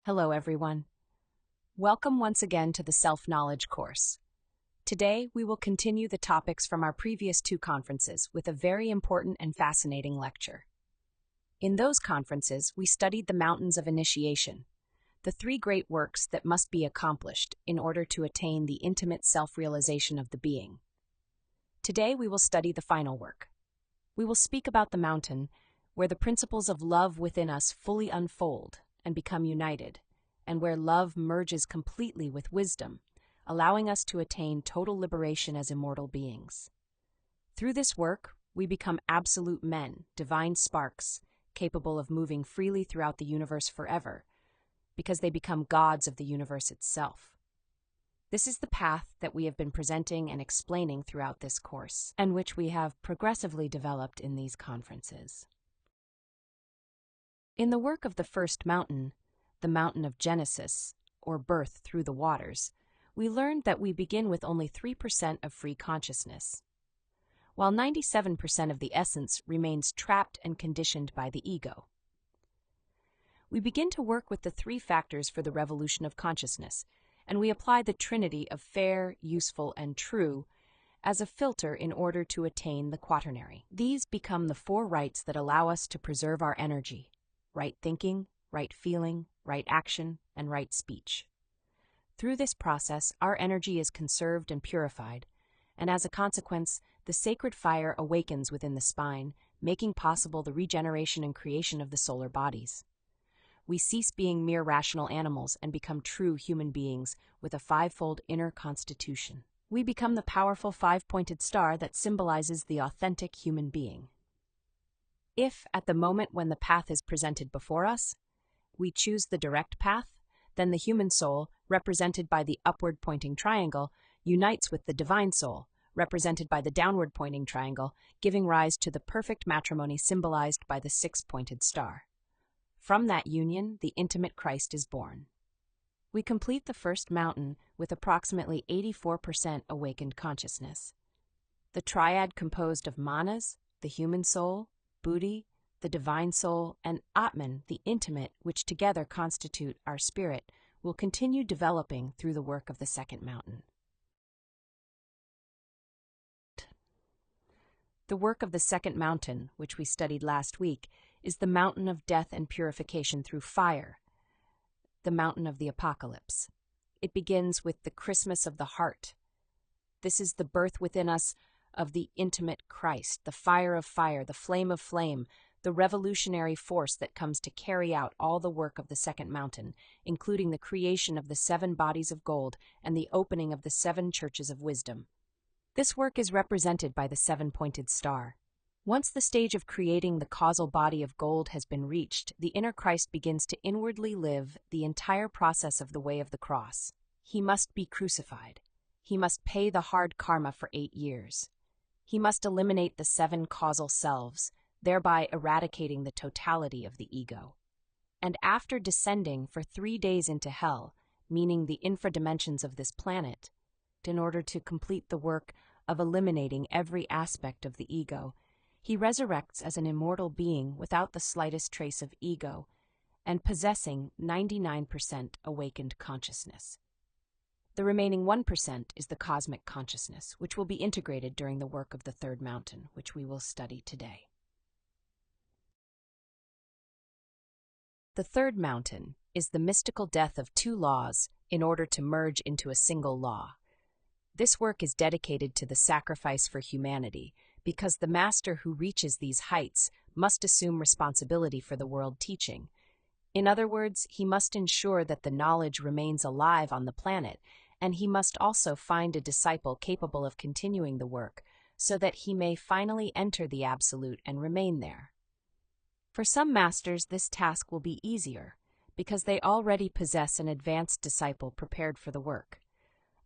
Hello, everyone. Welcome once again to the Self-Knowledge course. Today, we will continue the topics from our previous two conferences with a very important and fascinating lecture. In those conferences, we studied the mountains of initiation, the three great works that must be accomplished in order to attain the intimate self-realization of the being. Today, we will study the final work. We will speak about the mountain where the principles of love within us fully unfold and become united, and where love merges completely with wisdom, allowing us to attain total liberation as immortal beings. Through this work, we become absolute men, divine sparks, capable of moving freely throughout the universe forever, because they become gods of the universe itself. This is the path that we have been presenting and explaining throughout this course, and which we have progressively developed in these conferences. In the work of the first mountain, the mountain of Genesis, or birth through the waters, we learned that we begin with only 3% of free consciousness, while 97% of the essence remains trapped and conditioned by the ego. We begin to work with the three factors for the revolution of consciousness, and we apply the trinity of fair, useful, and true as a filter in order to attain the quaternary. These become the four rights that allow us to preserve our energy: right thinking, right feeling, right action, and right speech. Through this process, our energy is conserved and purified, and as a consequence, the sacred fire awakens within the spine, making possible the regeneration and creation of the solar bodies. We cease being mere rational animals and become true human beings with a fivefold inner constitution. We become the powerful five-pointed star that symbolizes the authentic human being. If, at the moment when the path is presented before us, we choose the direct path, then the human soul, represented by the upward-pointing triangle, unites with the divine soul, represented by the downward-pointing triangle, giving rise to the perfect matrimony symbolized by the six-pointed star. From that union, the intimate Christ is born. We complete the first mountain with approximately 84% awakened consciousness. The triad composed of manas, the human soul, buddhi, the divine soul, and Atman, the intimate, which together constitute our spirit, will continue developing through the work of the second mountain. The work of the second mountain, which we studied last week, is the mountain of death and purification through fire, the mountain of the apocalypse. It begins with the Christmas of the heart. This is the birth within us of the intimate Christ, the fire of fire, the flame of flame, the revolutionary force that comes to carry out all the work of the second mountain, including the creation of the 7 bodies of gold and the opening of the 7 churches of wisdom. This work is represented by the 7-pointed star. Once the stage of creating the causal body of gold has been reached, the inner Christ begins to inwardly live the entire process of the way of the cross. He must be crucified. He must pay the hard karma for 8 years. He must eliminate the 7 causal selves, thereby eradicating the totality of the ego. And after descending for 3 days into hell, meaning the infradimensions of this planet, in order to complete the work of eliminating every aspect of the ego, he resurrects as an immortal being without the slightest trace of ego and possessing 99% awakened consciousness. The remaining 1% is the cosmic consciousness, which will be integrated during the work of the third mountain, which we will study today. The third mountain is the mystical death of 2 laws in order to merge into a single law. This work is dedicated to the sacrifice for humanity, because the master who reaches these heights must assume responsibility for the world teaching. In other words, he must ensure that the knowledge remains alive on the planet, and he must also find a disciple capable of continuing the work, so that he may finally enter the Absolute and remain there. For some masters, this task will be easier, because they already possess an advanced disciple prepared for the work.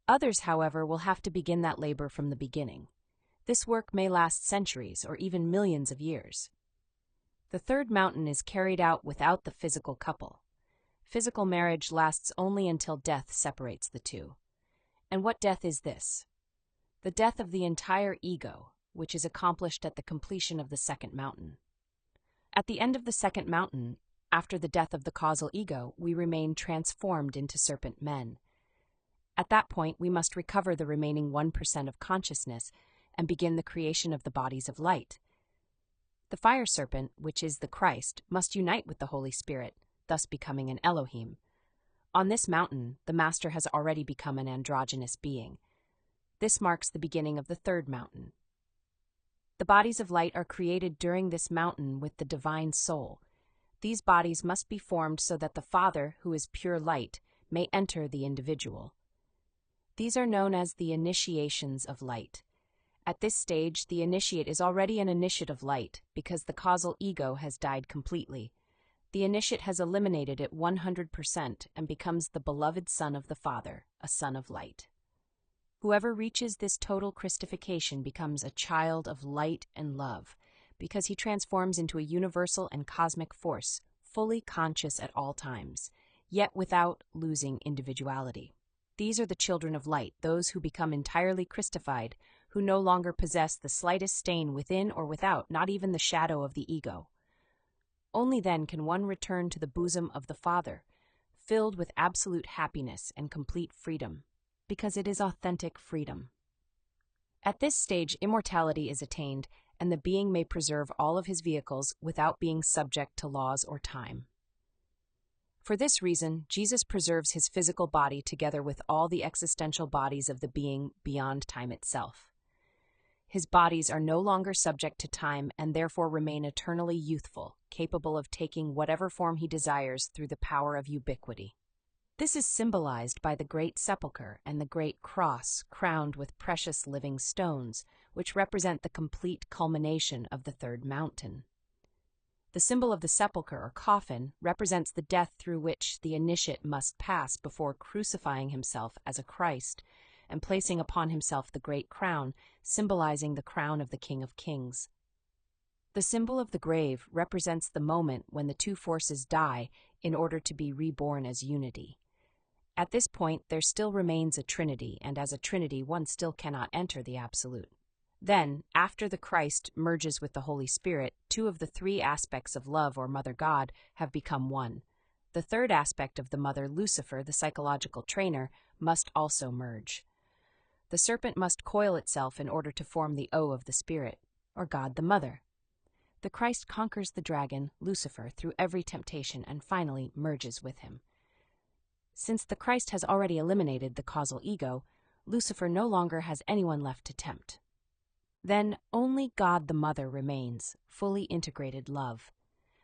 Others, however, will have to begin that labor from the beginning. This work may last centuries or even millions of years. The third mountain is carried out without the physical couple. Physical marriage lasts only until death separates the two. And what death is this? The death of the entire ego, which is accomplished at the completion of the second mountain. At the end of the second mountain, After the death of the causal ego, we remain transformed into serpent men. At that point, we must recover the remaining 1% of consciousness and begin the creation of the bodies of light. The fire serpent, which is the Christ, must unite with the Holy Spirit, thus becoming an Elohim. On this mountain, the Master has already become an androgynous being. This marks the beginning of the third mountain. The bodies of light are created during this mountain with the divine soul. These bodies must be formed so that the Father, who is pure light, may enter the individual. These are known as the initiations of light. At this stage, the initiate is already an initiate of light because the causal ego has died completely. The initiate has eliminated it 100% and becomes the beloved Son of the Father, a son of light. Whoever reaches this total Christification becomes a child of light and love, because he transforms into a universal and cosmic force, fully conscious at all times, yet without losing individuality. These are the children of light, those who become entirely Christified, who no longer possess the slightest stain within or without, not even the shadow of the ego. Only then can one return to the bosom of the Father, filled with absolute happiness and complete freedom, because it is authentic freedom. At this stage, immortality is attained, and the being may preserve all of his vehicles without being subject to laws or time. For this reason, Jesus preserves his physical body together with all the existential bodies of the being beyond time itself. His bodies are no longer subject to time and therefore remain eternally youthful, capable of taking whatever form he desires through the power of ubiquity. This is symbolized by the great sepulchre and the great cross crowned with precious living stones, which represent the complete culmination of the third mountain. The symbol of the sepulchre or coffin represents the death through which the initiate must pass before crucifying himself as a Christ and placing upon himself the great crown, symbolizing the crown of the King of Kings. The symbol of the grave represents the moment when the two forces die in order to be reborn as unity. At this point, there still remains a trinity, and as a trinity, one still cannot enter the absolute. Then, after the Christ merges with the Holy Spirit, two of the three aspects of love or Mother God have become one. The third aspect of the Mother, Lucifer, the psychological trainer, must also merge. The serpent must coil itself in order to form the O of the Spirit, or God the Mother. The Christ conquers the dragon, Lucifer, through every temptation and finally merges with him. Since the Christ has already eliminated the causal ego, Lucifer no longer has anyone left to tempt. Then only God the Mother remains, fully integrated love.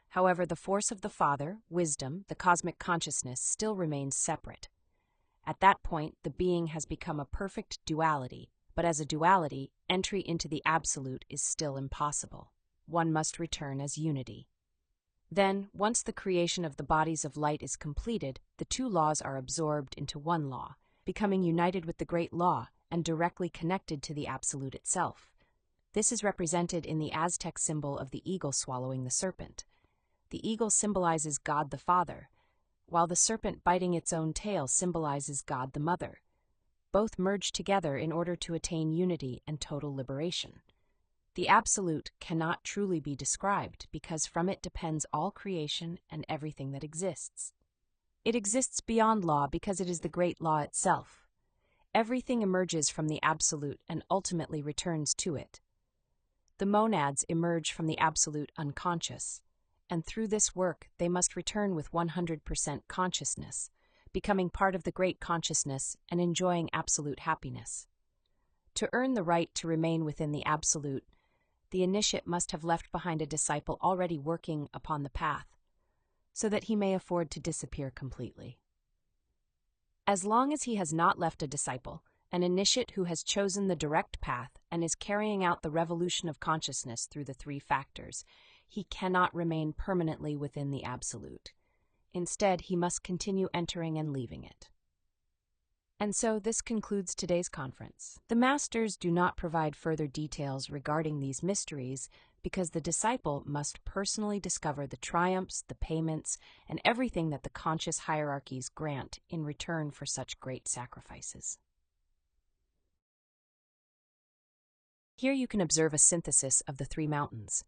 However, the force of the Father, wisdom, the cosmic consciousness still remains separate. At that point, the being has become a perfect duality, but as a duality, entry into the absolute is still impossible. One must return as unity. Then, once the creation of the bodies of light is completed, the two laws are absorbed into one law, becoming united with the great law and directly connected to the absolute itself. This is represented in the Aztec symbol of the eagle swallowing the serpent. The eagle symbolizes God the Father, while the serpent biting its own tail symbolizes God the Mother. Both merge together in order to attain unity and total liberation. The absolute cannot truly be described because from it depends all creation and everything that exists. It exists beyond law because it is the great law itself. Everything emerges from the absolute and ultimately returns to it. The monads emerge from the absolute unconscious, and through this work they must return with 100% consciousness, becoming part of the great consciousness and enjoying absolute happiness. To earn the right to remain within the absolute, the initiate must have left behind a disciple already working upon the path, so that he may afford to disappear completely. As long as he has not left a disciple, an initiate who has chosen the direct path and is carrying out the revolution of consciousness through the three factors, he cannot remain permanently within the absolute. Instead, he must continue entering and leaving it. And so this concludes today's conference. The masters do not provide further details regarding these mysteries because the disciple must personally discover the triumphs, the payments, and everything that the conscious hierarchies grant in return for such great sacrifices. Here you can observe a synthesis of the three mountains.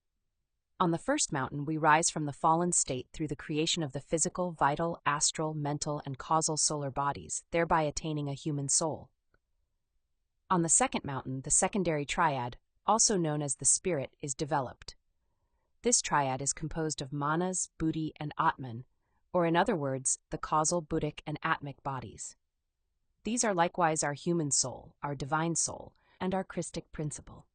On the first mountain, we rise from the fallen state through the creation of the physical, vital, astral, mental, and causal solar bodies, thereby attaining a human soul. On the second mountain, the secondary triad, also known as the spirit, is developed. This triad is composed of manas, buddhi, and atman, or in other words, the causal, buddhic, and atmic bodies. These are likewise our human soul, our divine soul, and our Christic principle.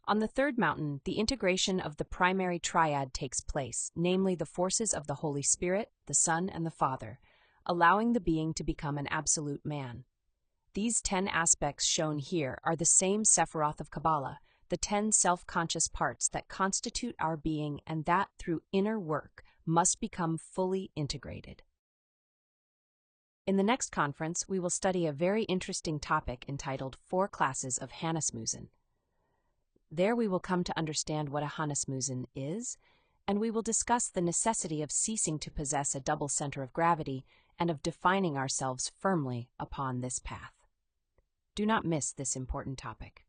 On the third mountain, the integration of the primary triad takes place, namely the forces of the Holy Spirit, the Son, and the Father, allowing the being to become an absolute man. These 10 aspects shown here are the same Sephiroth of Kabbalah, the 10 self-conscious parts that constitute our being and that, through inner work, must become fully integrated. In the next conference, we will study a very interesting topic entitled 4 Classes of Hannesmusen. There we will come to understand what a Hannesmusen is, and we will discuss the necessity of ceasing to possess a double center of gravity and of defining ourselves firmly upon this path. Do not miss this important topic.